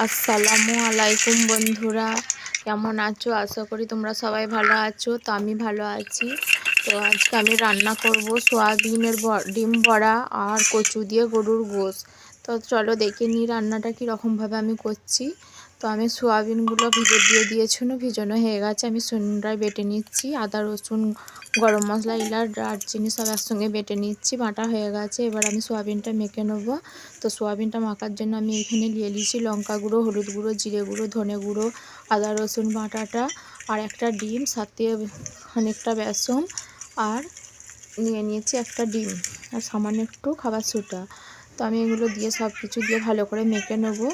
আসসালামু আলাইকুম বন্ধুরা, কেমন আছো? আশা করি তোমরা সবাই ভালো আছো। তো আমি ভালো আছি। তো আজকে আমি রান্না করব সোয়াবিনের ডিম বড়া আর কচু দিয়ে গরুর গোশ। তো চলো দেখে নিই রান্নাটা কীরকমভাবে আমি করছি। তো আমি সোয়াবিনগুলো দিয়েছিল, ভিজানো হয়ে গেছে। আমি সুন্দর বেটে নিচ্ছি, আদা রসুন গরম মশলা এলাচ দারচিনি সব একসঙ্গে বেটে নিচ্ছি, বাটা হয়ে গেছে। এবার আমি সোয়াবিনটা মেখে নেবো। তো সোয়াবিনটা মাখার জন্য আমি এখানে নিয়ে নিয়েছি লঙ্কা গুঁড়ো, হলুদ গুঁড়ো, জিরে গুঁড়ো, ধনে গুঁড়ো, আদা রসুন বাটাটা আর একটা ডিম, সাথে খানিকটা বেসন, আর নিয়ে নিয়েছি একটা ডিম আর সামান্য একটু খাবার সোডা। তো আমি এগুলো দিয়ে সব কিছু দিয়ে ভালো করে মেখে নেবো।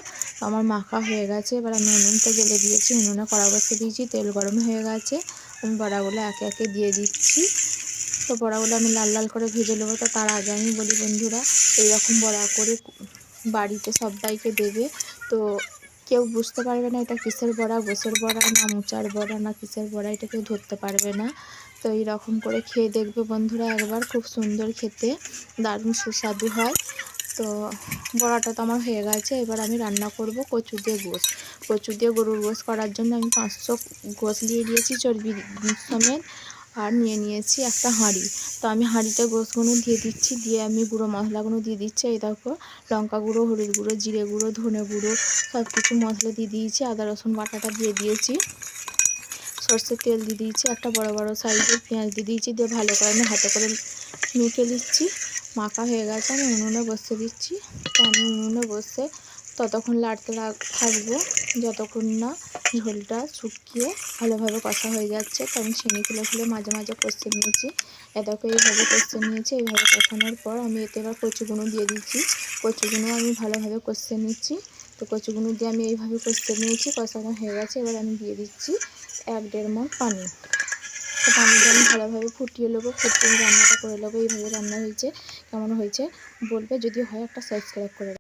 আমার মাখা হয়ে গেছে। এবার আমি উনুনটা জ্বেলে দিয়েছি, উনুনে কড়া বসিয়ে দিয়েছি, তেল গরম হয়ে গেছে। আমি বড়াগুলো একে একে দিয়ে দিচ্ছি। তো বড়াগুলো আমি লাল লাল করে ভেজে নেবো। তো তার আগে আমি বলি বন্ধুরা, এইরকম বড়া করে বাড়িতে সবাইকে দেবে। তো কেউ বুঝতে পারবে না এটা কিসের বড়া, গোশের বড়া না মোচার বড়া না কিসের বড়া, এটা কেউ ধরতে পারবে না। তো এইরকম করে খেয়ে দেখবে বন্ধুরা একবার, খুব সুন্দর খেতে, দারুণ সুস্বাদু হয়। তো বড়াটা তো আমার হয়ে গেছে। এবার আমি রান্না করব কচু দিয়ে গোশ। কচু দিয়ে গরুর গোশ করার জন্য আমি 500 গোশ নিয়ে নিয়েছি চর্বি সমেত, আর নিয়ে নিয়েছি একটা হাঁড়ি। তো আমি হাঁড়িতে গোশগুলো দিয়ে দিচ্ছি, দিয়ে আমি গুঁড়ো মশলাগুলো দিয়ে দিচ্ছি। এই দেখো, লঙ্কা গুঁড়ো, হলুদ গুঁড়ো, জিরে গুঁড়ো, ধনে গুঁড়ো সব কিছু মশলা দিয়ে দিয়েছি, আদা রসুন বাটাটা দিয়ে দিয়েছি, সর্ষের তেল দিয়ে দিয়েছি, একটা বড় বড় সাইজের পেঁয়াজ দিয়ে দিয়েছি। দিয়ে ভালো করে আমি হাতে করে মেখে নিচ্ছি। মাখা হয়ে গেছে, আমি উনুনে বসিয়ে দিচ্ছি। তো আমি উনুনে বসে ততক্ষণ লাড়তে থাকবো যতক্ষণ না ঝোলটা শুকিয়ে ভালোভাবে কষা হয়ে যাচ্ছে। তো আমি ছেনি খুলে খুলে মাঝে মাঝে কষে নিয়েছি। এটাকে এইভাবে কষে নিয়েছি। এইভাবে কষানোর পর আমি এতে এবার কচুগুলো দিয়ে দিচ্ছি। কচুগুলো আমি ভালোভাবে কষে নিচ্ছি। তো কচুগুলো দিয়ে আমি এইভাবে কষে নিয়েছি, কষানো হয়ে গেছে। এবার আমি দিয়ে দিচ্ছি 1-1.5 মণ পানি। তো পানিটা আমি ভালোভাবে ফুটিয়ে নেবো, ফুটিয়ে রান্নাটা করে নেবো। এইভাবে রান্না হয়েছে, কেমন হয়েছে বলবে, যদি হয় একটা সাবস্ক্রাইব করে।